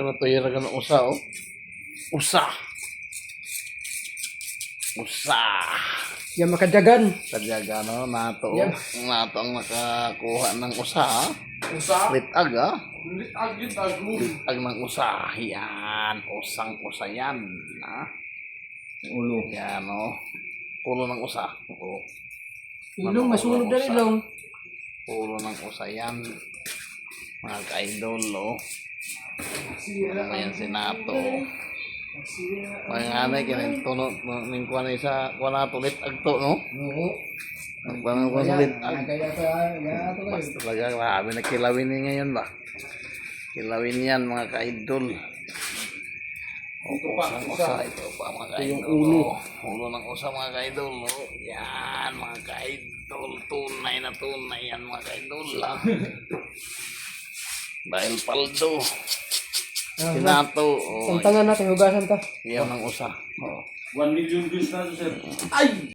Kaya tuyira ka ng usa, oh. Usa. Usa. Yan makadagan. Kadyaga, no? Nato. Yan. Nato ang nakakuha ng usa, ha? Usa? Litag, ha? Litag yun, tago. Litag ng usa. Yan. Usang usa yan. Ha? Ulo. Yan, oh. Pulo ng usa. Oo. Ilong, masunog na rin ilong. Pulo ng usa yan. Mga ka-idol, oh. Ano yan si Nato. Mga anay, kinagtuno, ning kuha na isa, kuha na tulit agto, no? Oo. Ang kuha na tulit ag. Kaya ito Mas talaga, grabe na kilawin niya ngayon ba? Kilawin yan, mga ka-idol. Opo, usa, ito pa, mga ka-idol. Ulo ng usa, mga ka-idol, oh. Yan, mga ka-idol. Tunay na tunay yan, mga ka-idol, ha? Dahil paldo. Sinato. Tantangan natin, hugasan ta. Iyan ang usa. 1 million views na to, sir. Ay!